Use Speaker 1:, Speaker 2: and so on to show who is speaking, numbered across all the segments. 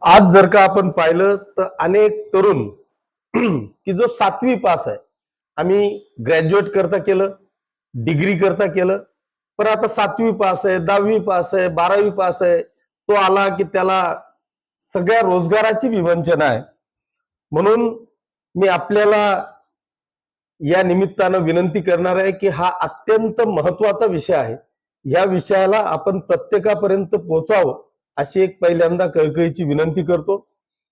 Speaker 1: आज जर का आपण पाहिलं तर अनेक तरुण की जो 7वी पास आहे, आम्ही ग्रॅज्युएट करता केलं, डिग्री करता केलं, पण आता 7वी पास आहे, 10वी पास आहे, 12वी पास आहे, तो आला की त्याला सगळ्या रोजगाराची विवंचना आहे. म्हणून मी आपल्याला या निमित्तानं विनंती करणार आहे की हा अत्यंत महत्वाचा विषय आहे. या विषयाला आपण प्रत्येकापर्यंत पोहोचावं अशी एक पहिल्यांदा कळकळीची विनंती करतो.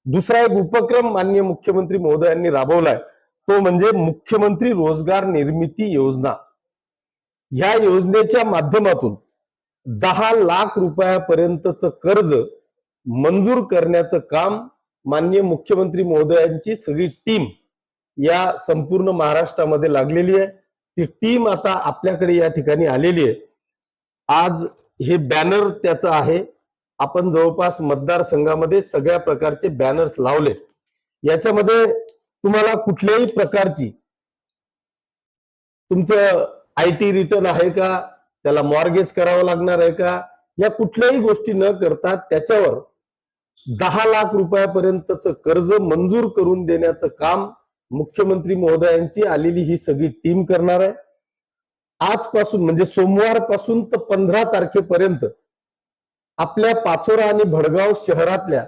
Speaker 1: दुसरा एक उपक्रम माननीय मुख्यमंत्री महोदयांनी राबवलाय, तो म्हणजे मुख्यमंत्री रोजगार निर्मिती योजना. ह्या योजनेच्या माध्यमातून 10 लाख रुपयापर्यंतचं कर्ज मंजूर करण्याचं काम माननीय मुख्यमंत्री महोदयांची सगळी टीम या संपूर्ण महाराष्ट्रामध्ये लागलेली आहे. ती टीम आता आपल्याकडे या ठिकाणी आलेली आहे. आज हे बॅनर त्याचं आहे. आपण जवळपास मतदारसंघामध्ये सगळ्या प्रकारचे बॅनर्स लावले. याच्यामध्ये तुम्हाला कुठल्याही प्रकारची तुमचं आयटी रिटर्न आहे का, त्याला मॉर्गेज करावं लागणार आहे का, या कुठल्याही गोष्टी न करता त्याच्यावर 10 लाख रुपयापर्यंतचं कर्ज मंजूर करून देण्याचं काम मुख्यमंत्री महोदयांची आलेली ही सगळी टीम करणार आहे. आजपासून म्हणजे सोमवारपासून तर 15 तारखेपर्यंत आपल्या पाचोरा आणि भडगाव शहरातल्या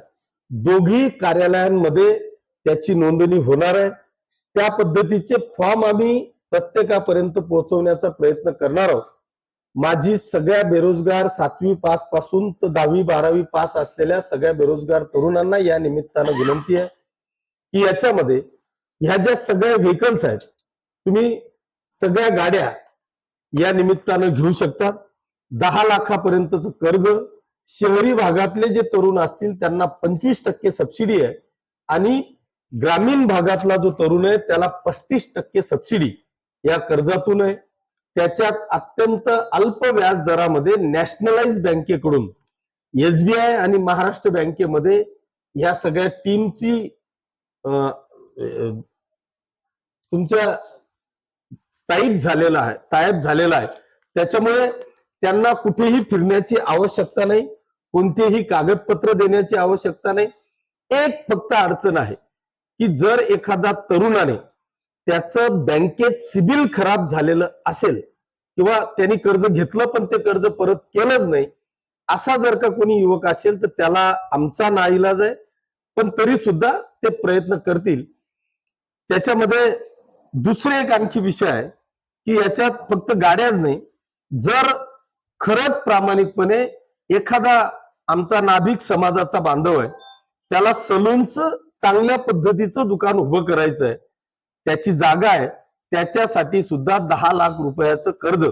Speaker 1: दोघी कार्यालयांमध्ये त्याची नोंदणी होणार आहे. त्या पद्धतीचे फॉर्म आम्ही प्रत्येकापर्यंत पोहोचवण्याचा प्रयत्न करणार आहोत. माझी सगळ्या बेरोजगार 7वी पास पासून तर 10वी 12वी पास असलेल्या सगळ्या बेरोजगार तरुणांना या निमित्तानं विनंती आहे की याच्यामध्ये ह्या ज्या सगळ्या व्हेकल्स आहेत, तुम्ही सगळ्या गाड्या या निमित्तानं घेऊ शकतात. 10 लाखापर्यंतचं कर्ज, शहरी भागातले जे तरुण असतील त्यांना 25% सबसिडी आहे आणि ग्रामीण भागातला जो तरुण आहे त्याला 35% सबसिडी या कर्जातून आहे. त्याच्यात अत्यंत अल्प व्याज दरामध्ये नॅशनलाइज बँकेकडून एसबीआय आणि महाराष्ट्र बँकेमध्ये या सगळ्या टीमची तुमच्या टाईप झालेला आहे. त्याच्यामुळे त्यांना कुठेही फिरण्याची आवश्यकता नाही, कोणतेही कागदपत्र देण्याची आवश्यकता नाही. एक फक्त अडचण आहे की जर एखादा तरुणाने त्याचं बँकेत सिबिल खराब झालेलं असेल किंवा त्यांनी कर्ज घेतलं पण ते कर्ज परत केलंच नाही, असा जर का कोणी युवक असेल तर त्याला आमचा नाईलाज आहे, पण तरी सुद्धा ते प्रयत्न करतील. त्याच्यामध्ये दुसरे एक आणखी विषय आहे की याच्यात फक्त गाड्याच नाही, जर खरंच प्रामाणिकपणे एखादा आमचा नाभिक समाजाचा बांधव आहे, त्याला सलूनचं चांगल्या पद्धतीचं दुकान उभं करायचं आहे, त्याची जागा आहे, त्याच्यासाठी सुद्धा 10 लाख रुपयाचं कर्ज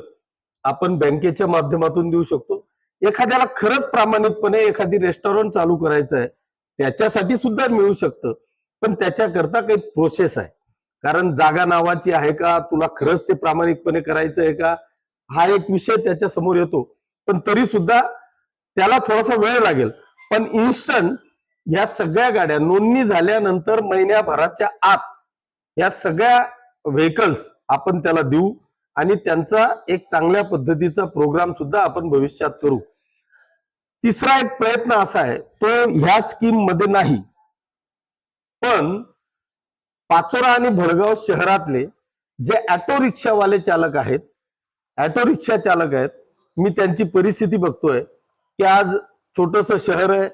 Speaker 1: आपण बँकेच्या माध्यमातून देऊ शकतो. एखाद्याला खरंच प्रामाणिकपणे एखादी रेस्टॉरंट चालू करायचं आहे, त्याच्यासाठी सुद्धा मिळू शकतं, पण त्याच्याकरता काही प्रोसेस आहे. कारण जागा नावाची आहे का, तुला खरंच ते प्रामाणिकपणे करायचं आहे का, हा एक विषय त्याच्या समोर येतो. पण तरी सुद्धा त्याला थोडासा वेळ लागेल. पण इन्स्टंट या सगळ्या गाड्या नोंदणी झाल्यानंतर महिन्याभराच्या आत या सगळ्या व्हेकल्स आपण त्याला देऊ आणि त्यांचा एक चांगल्या पद्धतीचा प्रोग्राम सुद्धा आपण भविष्यात करू. तिसरा एक प्रयत्न असा आहे, तो ह्या स्कीम मध्ये नाही, पण पाचोरा आणि भडगाव शहरातले जे ऑटो रिक्षावाले चालक आहेत, ऑटो रिक्षा चालक आहेत, मी त्यांची परिस्थिती बघतोय की आज छोटस शहर आहे.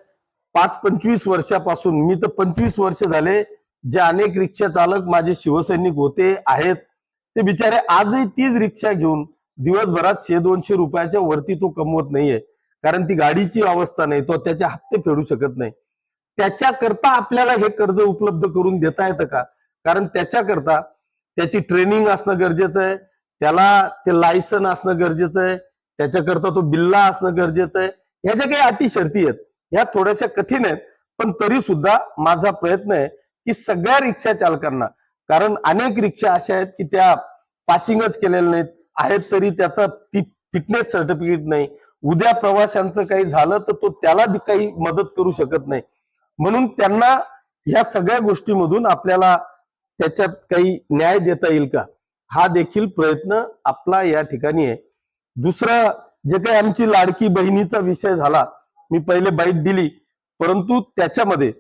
Speaker 1: 5-25 वर्षापासून, मी तर 25 वर्ष झाले, जे अनेक रिक्षा चालक माझे शिवसैनिक होते आहेत, ते बिचारे आजही तीच रिक्षा घेऊन दिवसभरात 100-200 रुपयाच्या वरती तो कमवत नाहीये. कारण ती गाडीची अवस्था नाही, तो त्याचे हप्ते फेडू शकत नाही. त्याच्याकरता आपल्याला हे कर्ज उपलब्ध करून देता येतं का? कारण त्याच्याकरता त्याची ट्रेनिंग असणं गरजेचं आहे, त्याला ते लायसन असणं गरजेचं आहे, त्याच्याकरता तो बिल्ला असणं गरजेचं आहे. ह्या ज्या काही अटी शर्ती आहेत ह्या थोड्याशा कठीण आहेत, पण तरी सुद्धा माझा प्रयत्न आहे की सगळ्या रिक्षा चालकांना, कारण अनेक रिक्षा अशा आहेत की त्या पासिंगच केलेल्या नाहीत आहेत, तरी त्याचा ती फिटनेस सर्टिफिकेट नाही, उद्या प्रवाशांचं काही झालं तर तो त्याला काही मदत करू शकत नाही. म्हणून त्यांना ह्या सगळ्या गोष्टीमधून आपल्याला त्याच्यात काही न्याय देता येईल का, हा देखील प्रयत्न आपला या ठिकाणी आहे. दुसरा जे काही आमची लाडकी बहिणीचा विषय झाला, मी पहिले बाईट दिली, परंतु त्याच्यामध्ये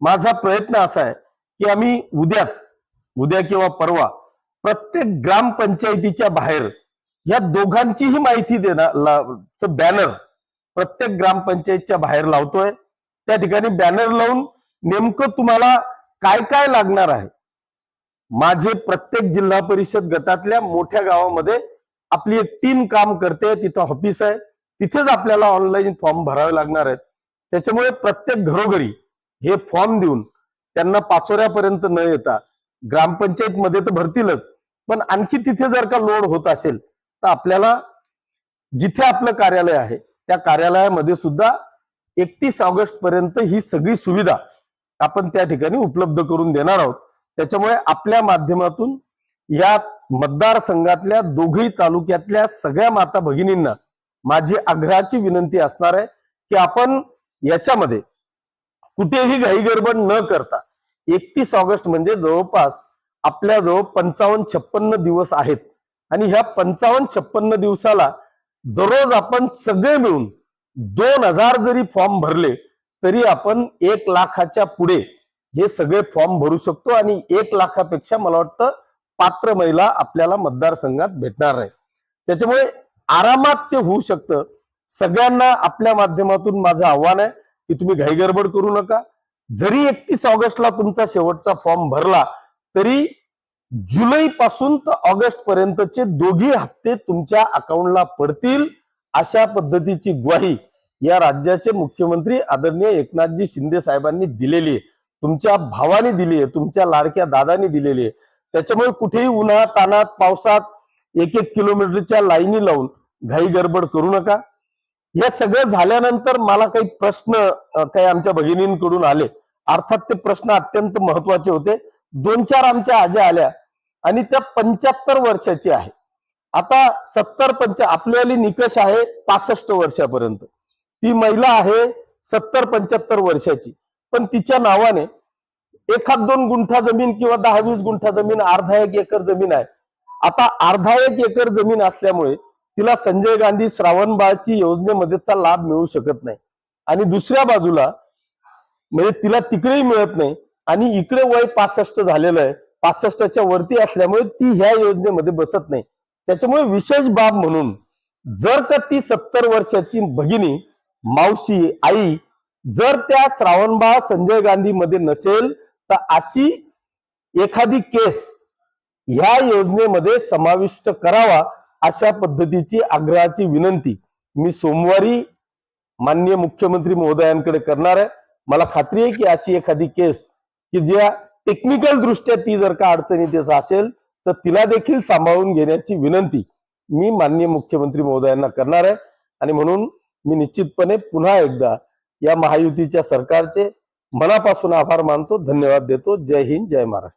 Speaker 1: माझा प्रयत्न असा आहे की आम्ही उद्या किंवा परवा प्रत्येक ग्रामपंचायतीच्या बाहेर या दोघांचीही माहिती देणार बॅनर प्रत्येक ग्रामपंचायतच्या बाहेर लावतोय। त्या ठिकाणी बॅनर लावून नेमकं तुम्हाला काय काय लागणार आहे, माझे प्रत्येक जिल्हा परिषद गटातल्या मोठ्या गावामध्ये आपली एक टीम काम करते, तिथं ऑफिस आहे, तिथेच आपल्याला ऑनलाईन फॉर्म भरावे लागणार आहेत। त्याच्यामुळे प्रत्येक घरोघरी हे फॉर्म देऊन त्यांना पाचोऱ्यापर्यंत न येता ग्रामपंचायत मध्ये तर भरतीलच, पण आणखी तिथे जर का लोड होत असेल तर आपल्याला जिथे आपलं कार्यालय आहे त्या कार्यालयामध्ये सुद्धा 31 ऑगस्ट पर्यंत ही सगळी सुविधा आपण त्या ठिकाणी उपलब्ध करून देणार आहोत। त्याच्यामुळे आपल्या माध्यमातून या मतदारसंघातल्या दोघही तालुक्यातल्या सगळ्या माता भगिनींना माझी आग्रहाची विनंती असणार आहे की आपण याच्यामध्ये कुठेही घाईगडबड न करता 31 ऑगस्ट म्हणजे जवळपास आपल्याजवळ 55-56 दिवस आहेत आणि ह्या 55-56 दिवसाला दररोज आपण सगळे मिळून 2000 जरी फॉर्म भरले तरी आपण 1 लाखाच्या पुढे हे सगळे फॉर्म भरू शकतो आणि 1 लाखापेक्षा मला वाटतं पात्र महिला आपल्याला मतदारसंघात भेटणार नाही। त्याच्यामुळे आरामात ते होऊ शकतं। सगळ्यांना आपल्या माध्यमातून माझं आव्हान आहे की तुम्ही घाईगडबड करू नका। जरी 31 ऑगस्टला तुमचा शेवटचा फॉर्म भरला तरी जुलै पासून तर ऑगस्ट पर्यंतचे दोघी हप्ते तुमच्या अकाउंटला पडतील, अशा पद्धतीची ग्वाही या राज्याचे मुख्यमंत्री आदरणीय एकनाथजी शिंदे साहेबांनी दिलेली आहे, तुमच्या भावाने दिली आहे, तुमच्या लाडक्या दादानी दिलेली आहे। त्याच्यामुळे कुठेही उन्हात तानात पावसात 1-1 किलोमीटरच्या लाईनी लावून घाई गडबड करू नका। हे सगळं झाल्यानंतर मला काही प्रश्न काही आमच्या भगिनींकडून आले, अर्थात ते प्रश्न अत्यंत महत्वाचे होते। 2-4 आमच्या आज्या आल्या आणि त्या 75 वर्षाची आहे, आता 70 आपल्यावाली निकष आहे 65 वर्षापर्यंत, ती महिला आहे 70-75 वर्षाची, पण तिच्या नावाने 1-2 गुंठा जमीन किंवा 10-20 गुंठा जमीन, अर्धा 1 एकर जमीन आहे। आता अर्धा 1 एकर जमीन असल्यामुळे तिला संजय गांधी श्रावणबाळची योजनेमध्येचा लाभ मिळू शकत नाही आणि दुसऱ्या बाजूला म्हणजे तिला तिकडेही मिळत नाही आणि इकडे वय 65 झालेलं आहे, 65च्या वरती असल्यामुळे ती ह्या योजनेमध्ये बसत नाही। त्याच्यामुळे विशेष बाब म्हणून जर का ती 70 वर्षाची भगिनी, मावशी, आई जर त्या श्रावणबाळ संजय गांधी मध्ये नसेल तर अशी एखादी केस ह्या योजनेमध्ये समाविष्ट करावा, अशा पद्धतीची आग्रहाची विनंती मी सोमवारी माननीय मुख्यमंत्री महोदयांकडे करणार आहे। मला खात्री आहे की अशी एखादी केस की ज्या टेक्निकल दृष्ट्या ती जर का अडचणीत असेल तर तिला देखील सांभाळून घेण्याची विनंती मी माननीय मुख्यमंत्री महोदयांना करणार आहे। आणि म्हणून मी निश्चितपणे पुन्हा एकदा या महायुतीच्या सरकारचे मनापासून आभार मानतो, धन्यवाद देतो। जय हिंद, जय महाराष्ट्र।